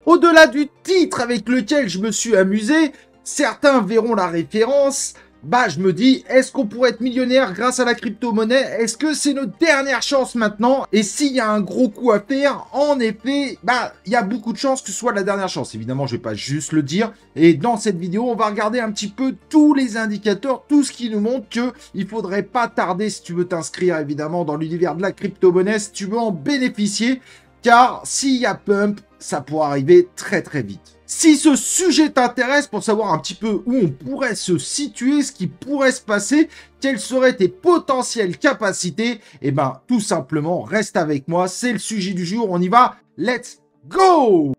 Au-delà du titre avec lequel je me suis amusé, certains verront la référence. Je me dis, est-ce qu'on pourrait être millionnaire grâce à la crypto-monnaie? Est-ce que c'est notre dernière chance maintenant? Et s'il y a un gros coup à faire, en effet, il y a beaucoup de chances que ce soit la dernière chance. Évidemment, je vais pas juste le dire. Et dans cette vidéo, on va regarder un petit peu tous les indicateurs, tout ce qui nous montre que il faudrait pas tarder si tu veux t'inscrire, évidemment, dans l'univers de la crypto-monnaie, si tu veux en bénéficier. Car s'il y a pump, ça pourra arriver très très vite. Si ce sujet t'intéresse pour savoir un petit peu où on pourrait se situer, ce qui pourrait se passer, quelles seraient tes potentielles capacités, tout simplement, reste avec moi, c'est le sujet du jour, on y va, let's go!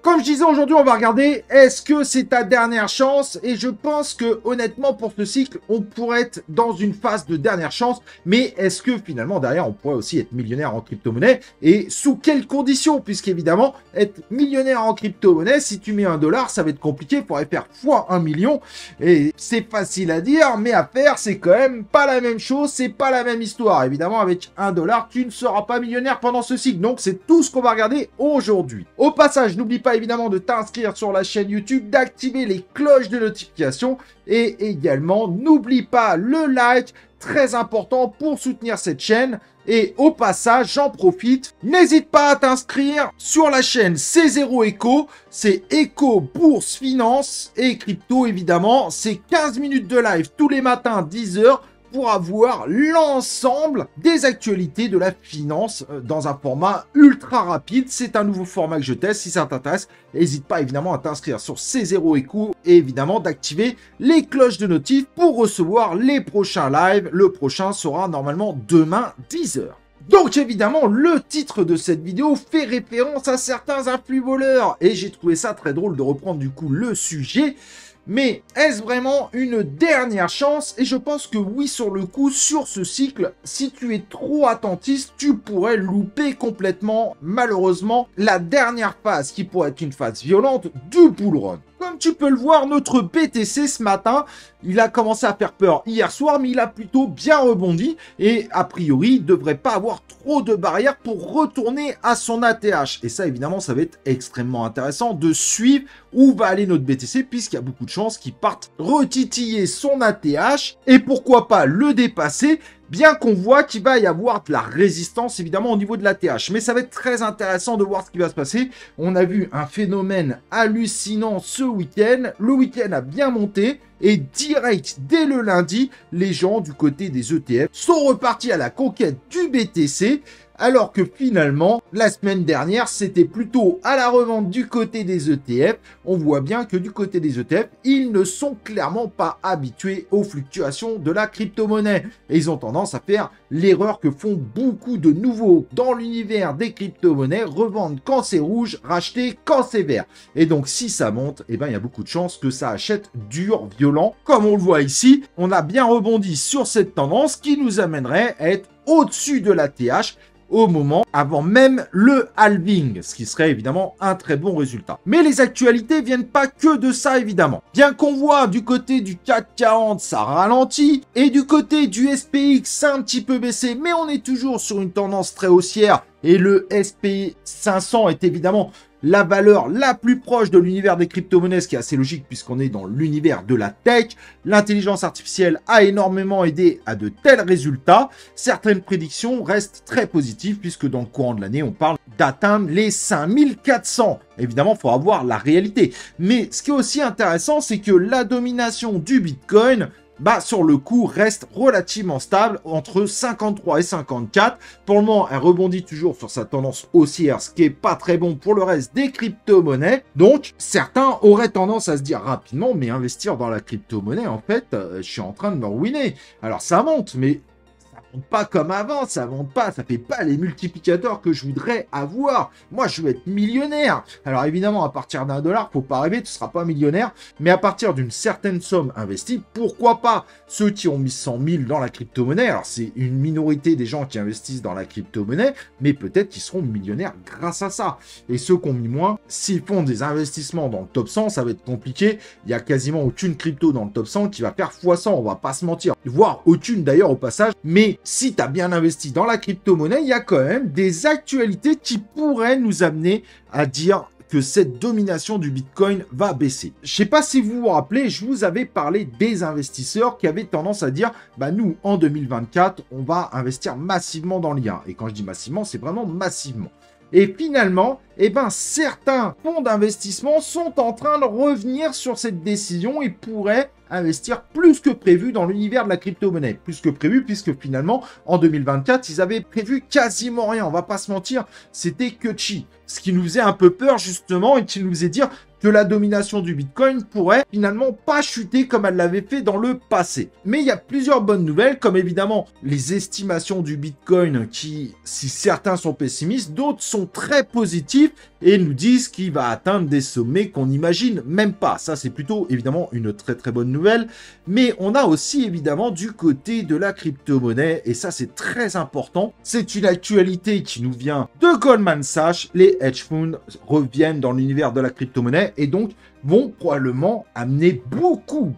Comme je disais, aujourd'hui, on va regarder, est-ce que c'est ta dernière chance? Et je pense que, honnêtement, pour ce cycle, on pourrait être dans une phase de dernière chance. Mais est-ce que, finalement, derrière, on pourrait aussi être millionnaire en crypto-monnaie? Et sous quelles conditions? Puisqu'évidemment, être millionnaire en crypto-monnaie, si tu mets $1, ça va être compliqué. Il faudrait faire fois 1 million. Et c'est facile à dire, mais à faire, c'est quand même pas la même chose. C'est pas la même histoire. Évidemment, avec $1, tu ne seras pas millionnaire pendant ce cycle. Donc, c'est tout ce qu'on va regarder aujourd'hui. Au passage, n'oublie pas évidemment de t'inscrire sur la chaîne YouTube, d'activer les cloches de notification et également n'oublie pas le like, très important pour soutenir cette chaîne. Et au passage, j'en profite, n'hésite pas à t'inscrire sur la chaîne C0 Eco, c'est Eco Bourse Finance et Crypto évidemment, c'est 15 minutes de live tous les matins 10h pour avoir l'ensemble des actualités de la finance dans un format ultra rapide. C'est un nouveau format que je teste. Si ça t'intéresse, n'hésite pas évidemment à t'inscrire sur C0 Eco et évidemment d'activer les cloches de notif pour recevoir les prochains lives. Le prochain sera normalement demain 10h. Donc évidemment, le titre de cette vidéo fait référence à certains influx voleurs et j'ai trouvé ça très drôle de reprendre du coup le sujet. Mais est-ce vraiment une dernière chance? Et je pense que oui, sur le coup, sur ce cycle, si tu es trop attentiste, tu pourrais louper complètement, malheureusement, la dernière phase qui pourrait être une phase violente du bull run. Comme tu peux le voir, notre BTC ce matin, il a commencé à faire peur hier soir, mais il a plutôt bien rebondi et a priori, il ne devrait pas avoir trop de barrières pour retourner à son ATH. Et ça, évidemment, ça va être extrêmement intéressant de suivre où va aller notre BTC puisqu'il y a beaucoup de chances qu'il parte retitiller son ATH et pourquoi pas le dépasser. Bien qu'on voit qu'il va y avoir de la résistance, évidemment, au niveau de l'ATH. Mais ça va être très intéressant de voir ce qui va se passer. On a vu un phénomène hallucinant ce week-end. Le week-end a bien monté. Et direct, dès le lundi, les gens du côté des ETF sont repartis à la conquête du BTC. Alors que finalement, la semaine dernière, c'était plutôt à la revente du côté des ETF. On voit bien que du côté des ETF, ils ne sont clairement pas habitués aux fluctuations de la crypto-monnaie. Et ils ont tendance à faire l'erreur que font beaucoup de nouveaux dans l'univers des crypto-monnaies, revendre quand c'est rouge, racheter quand c'est vert. Et donc, si ça monte, il y a beaucoup de chances que ça achète dur, violent. Comme on le voit ici, on a bien rebondi sur cette tendance qui nous amènerait à être au-dessus de la TH au moment avant même le halving, ce qui serait évidemment un très bon résultat. Mais les actualités viennent pas que de ça évidemment. Bien qu'on voit du côté du CAC 40 ça ralentit et du côté du SPX c'est un petit peu baissé, mais on est toujours sur une tendance très haussière et le SP 500 est évidemment la valeur la plus proche de l'univers des crypto-monnaies, ce qui est assez logique puisqu'on est dans l'univers de la tech. L'intelligence artificielle a énormément aidé à de tels résultats. Certaines prédictions restent très positives puisque dans le courant de l'année, on parle d'atteindre les 5400. Évidemment, il faut avoir la réalité. Mais ce qui est aussi intéressant, c'est que la domination du Bitcoin sur le coup, reste relativement stable entre 53 et 54. Pour le moment, elle rebondit toujours sur sa tendance haussière, ce qui est pas très bon pour le reste des crypto-monnaies. Donc, certains auraient tendance à se dire rapidement, mais investir dans la crypto-monnaie, en fait, je suis en train de me ruiner. Alors, ça monte, mais monte pas comme avant, ça monte pas, ça fait pas les multiplicateurs que je voudrais avoir. Moi, je veux être millionnaire. Alors évidemment, à partir d'1 $, faut pas rêver, tu seras pas millionnaire, mais à partir d'une certaine somme investie, pourquoi pas? Ceux qui ont mis 100 000 dans la crypto-monnaie, alors c'est une minorité des gens qui investissent dans la crypto-monnaie, mais peut-être qu'ils seront millionnaires grâce à ça. Et ceux qui ont mis moins, s'ils font des investissements dans le top 100, ça va être compliqué. Il y a quasiment aucune crypto dans le top 100 qui va faire x100, on va pas se mentir. Voire aucune d'ailleurs au passage, mais si tu as bien investi dans la crypto-monnaie, il y a quand même des actualités qui pourraient nous amener à dire que cette domination du Bitcoin va baisser. Je sais pas si vous vous rappelez, je vous avais parlé des investisseurs qui avaient tendance à dire, bah nous, en 2024, on va investir massivement dans l'IA. Et quand je dis massivement, c'est vraiment massivement. Et finalement, eh ben, certains fonds d'investissement sont en train de revenir sur cette décision et pourraient investir plus que prévu dans l'univers de la crypto-monnaie. Plus que prévu, puisque finalement, en 2024, ils avaient prévu quasiment rien. On va pas se mentir, c'était que chi. Ce qui nous faisait un peu peur, justement, et qui nous faisait dire que la domination du Bitcoin pourrait finalement pas chuter comme elle l'avait fait dans le passé. Mais il y a plusieurs bonnes nouvelles, comme évidemment les estimations du Bitcoin qui, si certains sont pessimistes, d'autres sont très positifs et nous disent qu'il va atteindre des sommets qu'on n'imagine même pas. Ça, c'est plutôt évidemment une très très bonne nouvelle. Mais on a aussi évidemment du côté de la crypto-monnaie, et ça c'est très important. C'est une actualité qui nous vient de Goldman Sachs. Les hedge funds reviennent dans l'univers de la crypto-monnaie et donc vont probablement amener beaucoup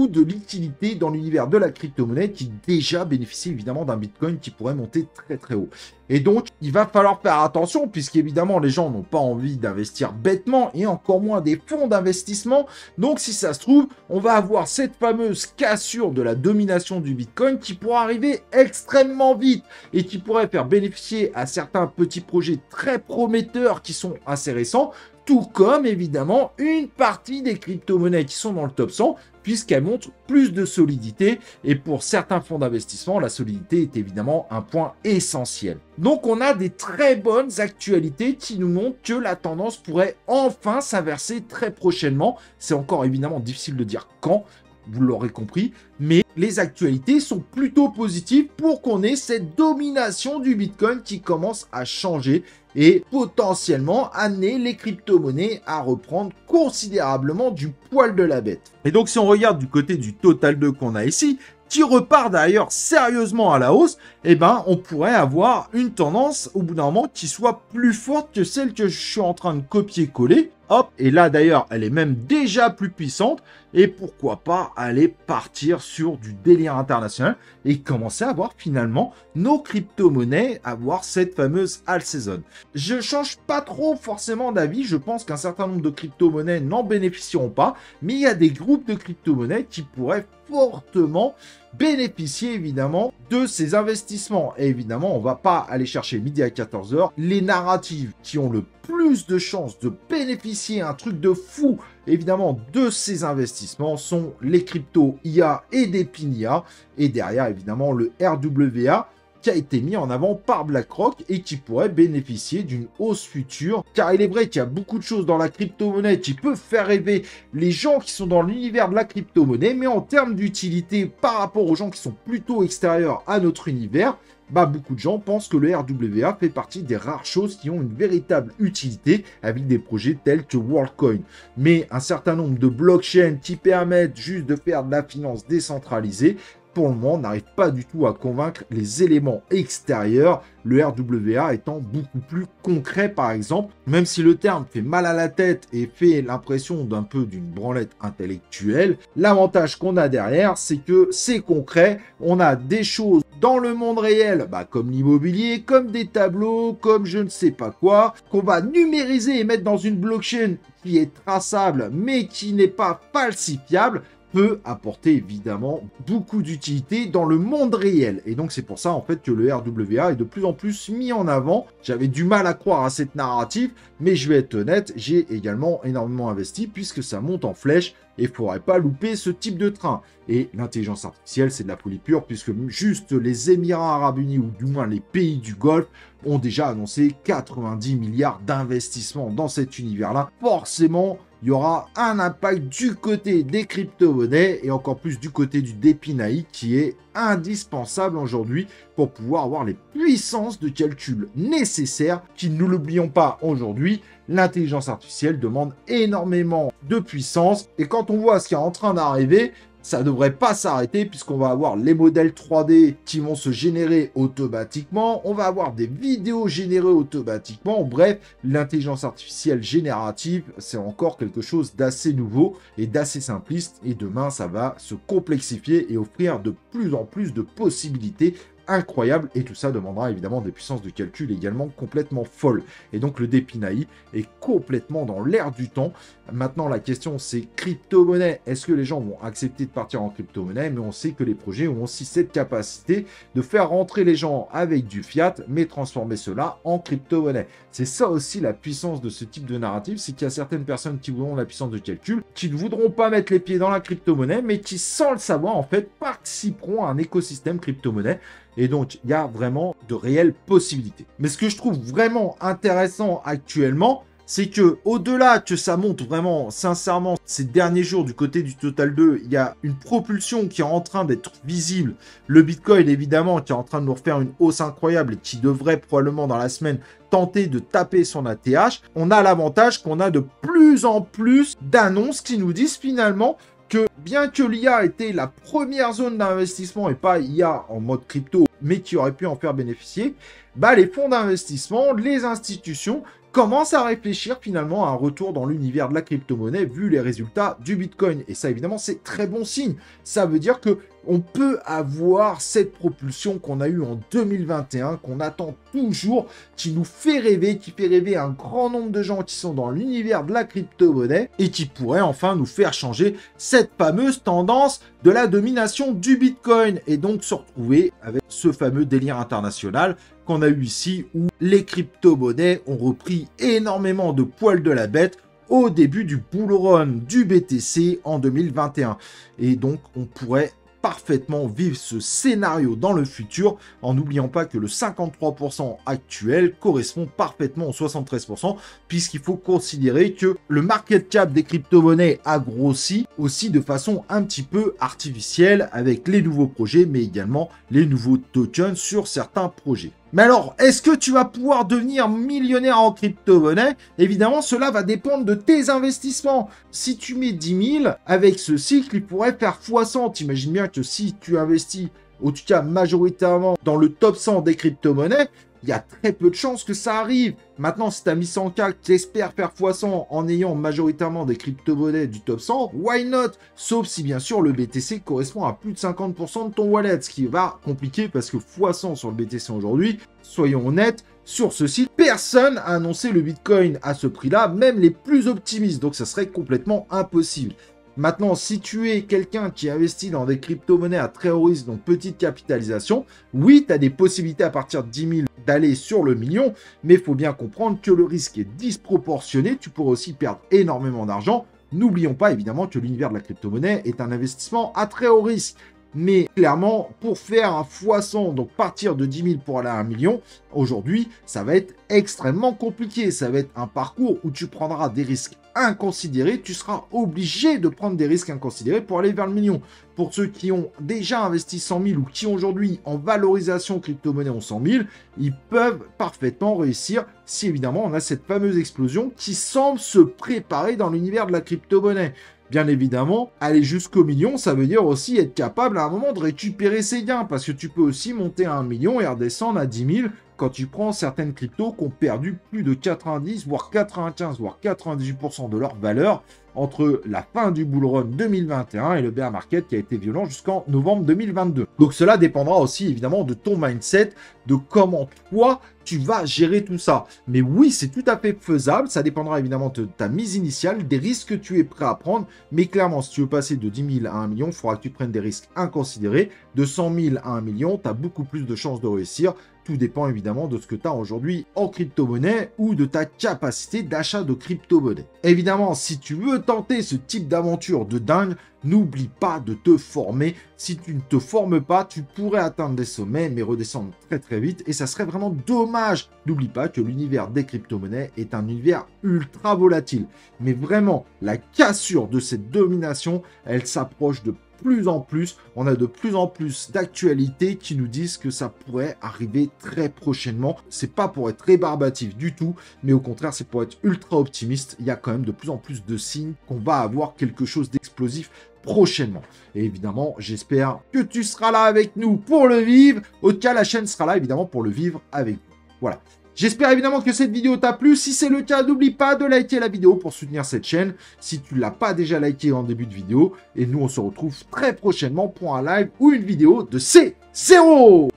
de liquidités dans l'univers de la crypto-monnaie qui déjà bénéficie évidemment d'un Bitcoin qui pourrait monter très très haut. Et donc, il va falloir faire attention puisqu'évidemment, les gens n'ont pas envie d'investir bêtement et encore moins des fonds d'investissement. Donc, si ça se trouve, on va avoir cette fameuse cassure de la domination du Bitcoin qui pourra arriver extrêmement vite et qui pourrait faire bénéficier à certains petits projets très prometteurs qui sont assez récents, tout comme évidemment une partie des crypto-monnaies qui sont dans le top 100 puisqu'elles montrent plus de solidité et pour certains fonds d'investissement, la solidité est évidemment un point essentiel. Donc on a des très bonnes actualités qui nous montrent que la tendance pourrait enfin s'inverser très prochainement. C'est encore évidemment difficile de dire quand, vous l'aurez compris, mais les actualités sont plutôt positives pour qu'on ait cette domination du Bitcoin qui commence à changer et potentiellement amener les crypto-monnaies à reprendre considérablement du poil de la bête. Et donc si on regarde du côté du Total 2 qu'on a ici, qui repart d'ailleurs sérieusement à la hausse, eh ben on pourrait avoir une tendance au bout d'un moment qui soit plus forte que celle que je suis en train de copier-coller. Hop, et là d'ailleurs, elle est même déjà plus puissante. Et pourquoi pas aller partir sur du délire international et commencer à voir finalement nos crypto-monnaies avoir cette fameuse all season. Je change pas trop forcément d'avis. Je pense qu'un certain nombre de crypto-monnaies n'en bénéficieront pas. Mais il y a des groupes de crypto-monnaies qui pourraient fortement bénéficier évidemment de ces investissements. Et évidemment, on va pas aller chercher midi à 14 h. Les narratives qui ont le plus de chances de bénéficier un truc de fou évidemment de ces investissements sont les cryptos IA et des PINIA et derrière évidemment le RWA qui a été mis en avant par BlackRock et qui pourrait bénéficier d'une hausse future. Car il est vrai qu'il y a beaucoup de choses dans la crypto-monnaie qui peuvent faire rêver les gens qui sont dans l'univers de la crypto-monnaie, mais en termes d'utilité par rapport aux gens qui sont plutôt extérieurs à notre univers, bah, beaucoup de gens pensent que le RWA fait partie des rares choses qui ont une véritable utilité avec des projets tels que WorldCoin. Mais un certain nombre de blockchains qui permettent juste de faire de la finance décentralisée, pour le moment, n'arrive pas du tout à convaincre les éléments extérieurs, le RWA étant beaucoup plus concret par exemple, même si le terme fait mal à la tête et fait l'impression d'un peu d'une branlette intellectuelle, l'avantage qu'on a derrière, c'est que c'est concret, on a des choses dans le monde réel, bah, comme l'immobilier, comme des tableaux, comme je ne sais pas quoi, qu'on va numériser et mettre dans une blockchain qui est traçable mais qui n'est pas falsifiable, peut apporter évidemment beaucoup d'utilité dans le monde réel. Et donc c'est pour ça en fait que le RWA est de plus en plus mis en avant. J'avais du mal à croire à cette narrative, mais je vais être honnête, j'ai également énormément investi puisque ça monte en flèche et il ne faudrait pas louper ce type de train. Et l'intelligence artificielle, c'est de la folie pure puisque juste les Émirats Arabes Unis ou du moins les pays du Golfe ont déjà annoncé 90 milliards d'investissements dans cet univers-là. Forcément, il y aura un impact du côté des crypto-monnaies et encore plus du côté du DeFi qui est indispensable aujourd'hui pour pouvoir avoir les puissances de calcul nécessaires qui, ne l'oublions pas aujourd'hui, l'intelligence artificielle demande énormément de puissance et quand on voit ce qui est en train d'arriver, ça ne devrait pas s'arrêter puisqu'on va avoir les modèles 3D qui vont se générer automatiquement, on va avoir des vidéos générées automatiquement, bref, l'intelligence artificielle générative, c'est encore quelque chose d'assez nouveau et d'assez simpliste et demain ça va se complexifier et offrir de plus en plus de possibilités incroyable et tout ça demandera évidemment des puissances de calcul également complètement folles. Et donc le DeFi est complètement dans l'air du temps. Maintenant la question c'est crypto-monnaie, est-ce que les gens vont accepter de partir en crypto-monnaie? Mais on sait que les projets ont aussi cette capacité de faire rentrer les gens avec du fiat mais transformer cela en crypto-monnaie. C'est ça aussi la puissance de ce type de narrative, c'est qu'il y a certaines personnes qui voudront la puissance de calcul, qui ne voudront pas mettre les pieds dans la crypto-monnaie mais qui sans le savoir en fait participeront à un écosystème crypto-monnaie. Et donc, il y a vraiment de réelles possibilités. Mais ce que je trouve vraiment intéressant actuellement, c'est que au-delà que ça monte vraiment, sincèrement, ces derniers jours du côté du Total 2, il y a une propulsion qui est en train d'être visible. Le Bitcoin, évidemment, qui est en train de nous refaire une hausse incroyable et qui devrait probablement dans la semaine tenter de taper son ATH. On a l'avantage qu'on a de plus en plus d'annonces qui nous disent finalement que bien que l'IA était la première zone d'investissement et pas IA en mode crypto, mais qui aurait pu en faire bénéficier, bah les fonds d'investissement, les institutions commencent à réfléchir finalement à un retour dans l'univers de la crypto-monnaie vu les résultats du Bitcoin. Et ça, évidemment, c'est très bon signe. Ça veut dire que on peut avoir cette propulsion qu'on a eue en 2021, qu'on attend toujours, qui nous fait rêver, qui fait rêver un grand nombre de gens qui sont dans l'univers de la crypto-monnaie et qui pourrait enfin nous faire changer cette fameuse tendance de la domination du Bitcoin et donc se retrouver avec ce fameux délire international qu'on a eu ici où les crypto-monnaies ont repris énormément de poils de la bête au début du bull run du BTC en 2021. Et donc, on pourrait parfaitement vivre ce scénario dans le futur en n'oubliant pas que le 53% actuel correspond parfaitement au 73% puisqu'il faut considérer que le market cap des crypto-monnaies a grossi aussi de façon un petit peu artificielle avec les nouveaux projets mais également les nouveaux tokens sur certains projets. Mais alors, est-ce que tu vas pouvoir devenir millionnaire en crypto-monnaie? Évidemment, cela va dépendre de tes investissements. Si tu mets 10 000, avec ce cycle, il pourrait faire x100. T'imagines bien que si tu investis, en tout cas majoritairement, dans le top 100 des crypto-monnaies, il y a très peu de chances que ça arrive. Maintenant, si tu as mis 100K, tu espères faire x100 en ayant majoritairement des crypto-monnaies du top 100, why not? Sauf si, bien sûr, le BTC correspond à plus de 50% de ton wallet, ce qui va compliquer parce que x100 sur le BTC aujourd'hui, soyons honnêtes, sur ce site, personne n'a annoncé le Bitcoin à ce prix-là, même les plus optimistes, donc ça serait complètement impossible. Maintenant, si tu es quelqu'un qui investit dans des crypto-monnaies à très haut risque, donc petite capitalisation, oui, tu as des possibilités à partir de 10 000 d'aller sur le million, mais il faut bien comprendre que le risque est disproportionné, tu pourrais aussi perdre énormément d'argent. N'oublions pas évidemment que l'univers de la crypto-monnaie est un investissement à très haut risque. Mais clairement, pour faire un x100, donc partir de 10 000 pour aller à 1 million, aujourd'hui, ça va être extrêmement compliqué. Ça va être un parcours où tu prendras des risques inconsidérés. Tu seras obligé de prendre des risques inconsidérés pour aller vers le million. Pour ceux qui ont déjà investi 100 000 ou qui aujourd'hui, en valorisation crypto-monnaie, ont 100 000, ils peuvent parfaitement réussir si évidemment on a cette fameuse explosion qui semble se préparer dans l'univers de la crypto-monnaie. Bien évidemment, aller jusqu'au million, ça veut dire aussi être capable à un moment de récupérer ses gains, parce que tu peux aussi monter à 1 million et redescendre à 10 000 quand tu prends certaines cryptos qui ont perdu plus de 90, voire 95, voire 98% de leur valeur entre la fin du bull run 2021 et le bear market qui a été violent jusqu'en novembre 2022. Donc cela dépendra aussi évidemment de ton mindset, de comment toi tu vas gérer tout ça. Mais oui, c'est tout à fait faisable, ça dépendra évidemment de ta mise initiale, des risques que tu es prêt à prendre, mais clairement si tu veux passer de 10 000 à 1 million, il faudra que tu prennes des risques inconsidérés. De 100 000 à 1 million, tu as beaucoup plus de chances de réussir. Tout dépend évidemment de ce que tu as aujourd'hui en crypto-monnaie ou de ta capacité d'achat de crypto-monnaie. Évidemment, si tu veux tenter ce type d'aventure de dingue, n'oublie pas de te former. Si tu ne te formes pas, tu pourrais atteindre des sommets, mais redescendre très très vite. Et ça serait vraiment dommage. N'oublie pas que l'univers des crypto-monnaies est un univers ultra volatile. Mais vraiment, la cassure de cette domination, elle s'approche de plus en plus. On a de plus en plus d'actualités qui nous disent que ça pourrait arriver très prochainement. C'est pas pour être rébarbatif du tout, mais au contraire, c'est pour être ultra optimiste. Il y a quand même de plus en plus de signes qu'on va avoir quelque chose d'explosif prochainement. Et évidemment, j'espère que tu seras là avec nous pour le vivre. Au cas, la chaîne sera là évidemment pour le vivre avec vous. Voilà. J'espère évidemment que cette vidéo t'a plu. Si c'est le cas, n'oublie pas de liker la vidéo pour soutenir cette chaîne. Si tu ne l'as pas déjà liké en début de vidéo. Et nous, on se retrouve très prochainement pour un live ou une vidéo de C0.